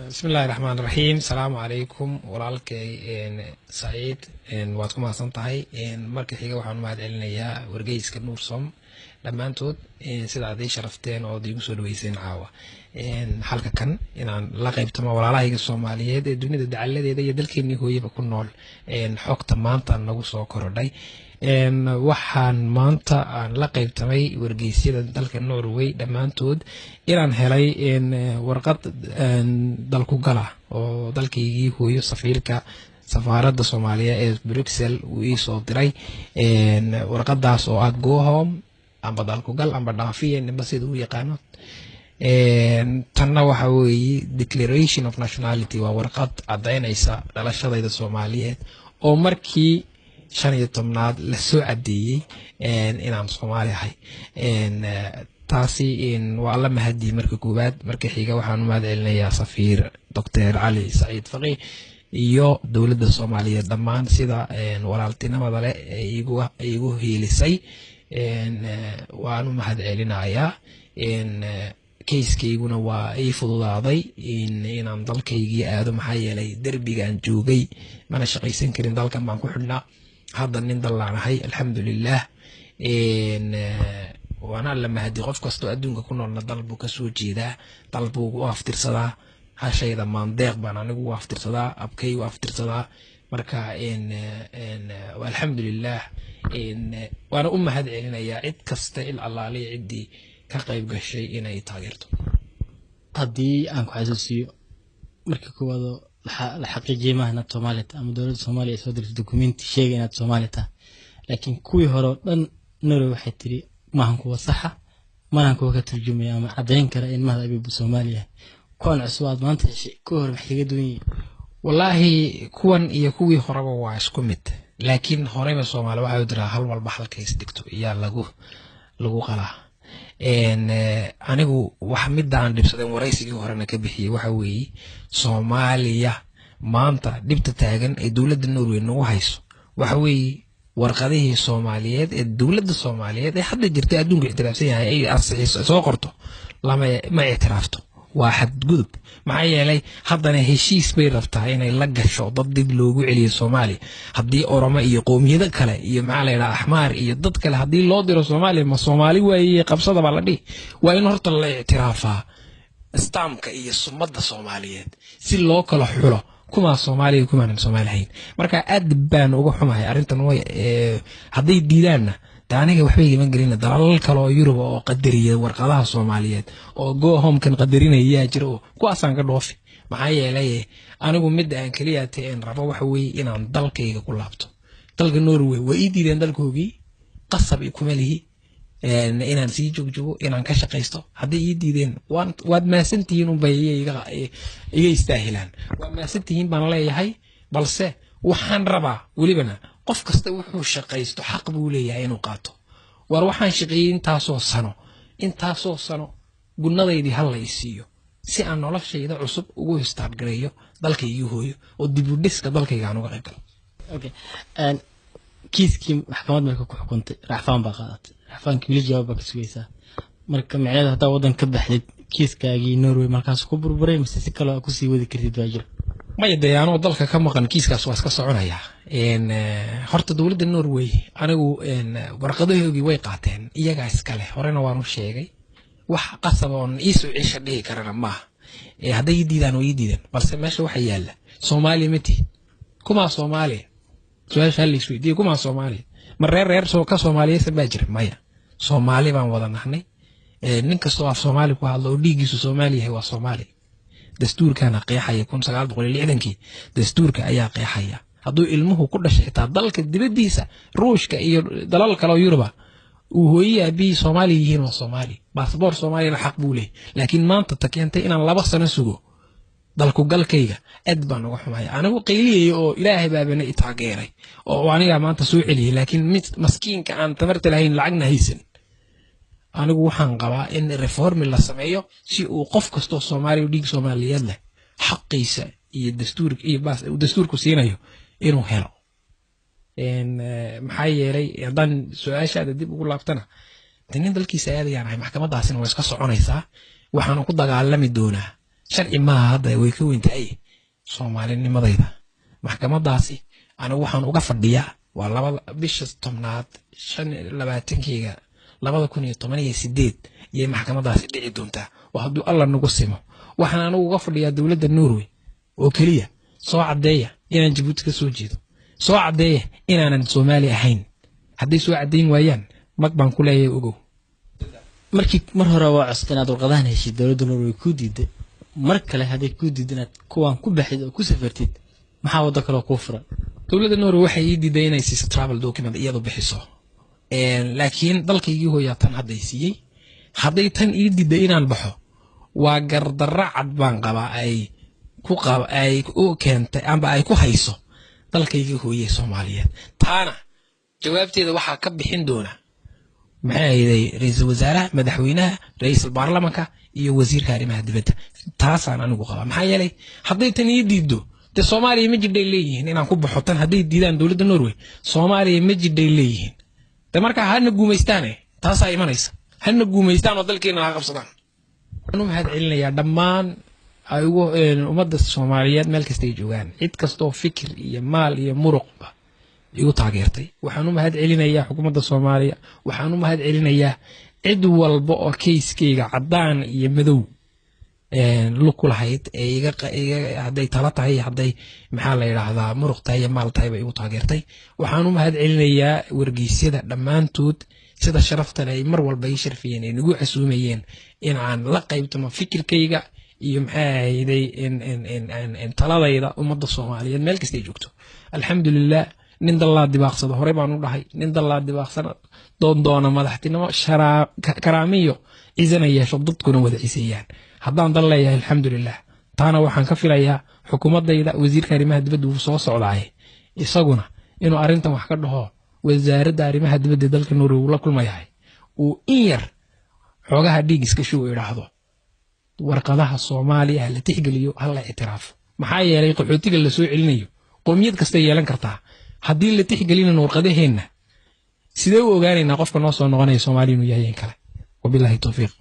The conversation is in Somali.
بسم الله الرحمن الرحيم. السلام عليكم walaalkay Saciid waad ku mahadsantahay markii xiga waxaan mahad celinayaa wargeyska Nuursom dhamaantood sida aad sharafteen oo igu soo dhaweyseen caawa halka kan inaan la qaybtamo walaalahayga Soomaaliyeed ee dunida dacaladeeda iyo dalkeenii hooyaba ku nool xogta maanta nagu soo korodhay waxaan maanta aan la qaybtamay wargeysyada dalka Norway dhamaantood inaan helay warqad dalku gala oo dalkaygii hooyo safiirka safaaradda Soomaaliya ee Brussels uu ii soo diray warqadaas oo aad go home amba dalku gal amba dhaafiyeen amba sida uu yaqaano tanna waxa weeye declaration of nationality waa warqad cadaynaysa dhalashadayda Soomaaliyeed oo markii 15aad la soo cadeeyay inaan Soomaali ahay taasi waa la mahadii marka koobaad marka xiga waxaan u mahad celinayaa safiir Dr. Ali Saciid Faqih iyo dawladda Soomaaliyeed dhamaan sida walaaltinimada leh igu heelisay waan u mahad celinayaa kayskayguna waa ay fududaaday inaan dalkaygii aado maxaa yeelay darbigaan joogay mana shaqaysan karin dalkan baan ku xidhnaa hadda nin dalaanahay alxamdulillah waana la mahadi qof kasto adduunka ku noolna dalbu ka soo jeedaa dalbu u aftirsadaa hashayda maandeeq baan anigu u aftirsadaa abkay u aftirsadaa marka alxamdulillah waana u mahad celinayaa cid kasta il allaale cidii ka qayb gashay inay taageerto haddii aan ku xasuusiyo marka koowaad la xaqiijiyay maahna Soomaaliyeed ama dawladda Soomaaliya soo dirtay dokumenti sheegay inaad Soomaali tahay laakiin kuwii hore dhan Norway waxay tiri maahan kuwa saxa maahan kuwa ka turjumay ama cadeyn kara in mahad abiib Soomaaliya kuwan cusub maanta ku hor maxay ka duwan yihiin wallahi kuwan iyo kuwii horeba waa isku mid laakiin horeba Soomaali waxa diraa hal walba halkays digto iyo lagu qalaa anigu wax midaan dhibsadeen waraysigii horena ka bixiyay waxa weeye Soomaaliya maanta dhibta taagan ee dawladda Norway nagu hayso waxa weeye warqadihii Soomaaliyeed ee dawladda Soomaaliyeed ee hadda jirtay adduunka ixtiraafsan yahay ay arsixiso soo qorto ma ixtiraafto waa xadgudub maxaa yeelay haddana heshiis bay rabtaa inay la gasho dad dib loogu celiyo Soomaaliya haddii Oromo iyo qoomiyada kale iyo maxaa la yiraahdaa Axmaar iyo dad kale haddii loo diro Soomaaliya ma Soomaali way qabsada baa la dhigi waa in horta la ixtiraafaa istaamka iyo sumadda Soomaaliyeed si loo kala xulo kuma Soomaaliya kuma aan Soomaaliyeyn marka aad baan uga xumahay arintan way haday diidaanna aniga waxbay iman galina dalal kale oo Yurub oo qadariya warqadaha Soomaaliyeed oo go home kan qadarinaya jiro kuwaasaan ka dhoofi maxaa yeelay anigu mid aan kaliya teen rabo waxa weey inaan dalkayga ku laabto dalka Norway way diideen dalkoogii qasab iyo kumalihi inaan sii joogjogo inaan ka shaqeysto haddii ii diideen waad maasantihiin u bayay iga istaahilaan waad maasantihiin baan leeyahay balse waxaan rabaa walibana qof kasta wuxuu shaqeysto xaq buu leeyahay inuu qaato war waxaan shaqeeyay intaasoo sano gunnadeydii hal la isiiyo si aan noloshayda cusub ugu start gareeyo dalkayga hooyo oo dib u dhiska dalkayga aan uga qayb galo okay kiiskii maxkamad marka ku xukuntay racfaan baa qaadatay racfaankii wili jawaab ka sugaysaa marka macnaheedu hadaa wadan ka baxdid kiiskaagii Norway markaas ku burburay mise si kale ku sii wadi kartid waajir ma yadaano dalka ka maqan kiiskaas waa iska soconaya horta dawladda Norway anigu warqadahoogii way qaateen iyaga iska leh horena waan u sheegay wax qasab oo isu cisha dhigi karana ma haday diidaan oo diidaan balse meesha waxa yaala Soomaali mati kuma Soomaali su'aasha la isweydiiyay kuma Soomaali ma reer soo ka Soomaaliyeed baa jira maya Soomaali baan wada nahnay nin kastoo af Soomaali ku hadlo dhigiisu Soomaali yahay waa Soomaali dastuurkana qeexaya 1960kii dastuurka ayaa qeexaya hadduu ilmuhu ku dhashay xitaa dalka dibadiisa Ruushka iyo dalal kale oo Yurub uu hooyay abi Soomaali yihiin waa Soomaali baasaboor Soomaali xaq buu leeyahay laakiin maanta ta keentay inaan 2 sano sugo dalku galkayga aad baan uga xumahay anigu qeyliyay oo Ilaahay baabana i taageeray oo aniga maanta soo celiyay laakiin miskiinka aan tamarta lahayn lacagna haysan anigu waxaan qabaa in reform la sameeyo si uu qof kasto Soomaali u dhig Soomaaliyeed leh xaqiisa iyo dastuurku siinayo inuu helo maxaa yeelay haddaan su'aashaada dib ugu laabtana nin dalkiisa aadayaan maxkamadaasina way iska soconaysaa waxaan ku dagaalami doonaa sharci maaha hadda way ka weyn tahay soomaalinimadayda maxkamadaasi anigu waxaan uga fadhiyaa waa bisha 10aad 25-keyga 2018 iyo maxkamadaasi dhici doontaa waa hadduu alla nagu simo waxaan anigu uga fadhiyaa dowladda Norway oo kaliya soo cadeeya inaan Djibouti ka soo jeedo soo cadeeya inaanan Soomaali ahayn haddii soo cadeyn waayaan mag baan ku leeyahay ogow markii mar hore waa cusbanaad warqadahan heshay dowladda Norway ku diiday mar kale haday ku diidanaad kuwan ku baxid oo ku safartid maxaa wada kale ku furan dowladda Norway waxay ii diiday inay siiso travel document iyadoo bixiso laakiin dalkaygii hooyatan hadday siiyay hadday tan ii diiday inaan baxo waa gardarra cad baan qabaa ay ku keentay amba ay ku hayso dalkaygii hooyay Soomaaliyeed taana jawaabteeda waxaa ka bixin doona maxay ra'iisul wasaaraha madaxweynaha ra'iisul baarlamaanka iyo wasiirka arrimaha dibadda taasaan anigu qabaa maxaa yeelay hadday tan ii diido de Soomaaliya ma jidhay leeyihiin inaan ku baxo tan hadday diidaan dowladda Norway Soomaaliya ma jidhay leeyihiin de marka hana guumeystaan taas ay imanaysa hana guumeystaan oo dalkeena ha qabsadaan anu mahad celinayaa dhammaan ayugu ummadda Soomaaliyeed meel kasta ay joogaan cid kasta oo fikir iyo maal iyo muruqba igu taageertay waxaan u mahad celinayaa xukuumadda Soomaaliya waxaan u mahad celinayaa cid walba oo keyskeyga cadaan iyo madow luku lahayd iga hadday tala tahay hadday maxaa la yiraahdaa muruq tahay iyo maal tahay bay igu taageertay waxaan u mahad celinayaa wargeysyada dhammaantood sida sharafta leh mar walba ay sharfiyeen ay nagu casuumayeen in aan la qaybtamo fikirkayga iyo maxay in taladayda ummadda Soomaaliyeed meel kasta ay joogto alxamdulillah nin dallaa dibaaqsada hore baan u dhahay nin dallaa dibaaqsana doona madaxtinimo karaamiyo izana yeesho dadkuna wada ciisayaan haddaan dal leeyahay alxamdulillah taana waxaan ka filayaa xukuumadayda wasiirka arrimaha dibadda uu soo socdaay isaguna inuu arintan wax ka dhaho wasaaradda arrimaha dibadda dalka Norway uu la kulmayahay uu in yar xogaha dhigiska shuu yiraahdo warqadaha Soomaaliya la tixgeliyo hal la ictiraafo maxaa yeelay qaxootiga la soo celinayo qoomiyad kasta yeelan kartaa haddii la tixgelin warqadaheena sidee u ogaanaynaa qofka noo soo noqonaya Soomaaliya inuu yahay in kale wabillahi tawfiiq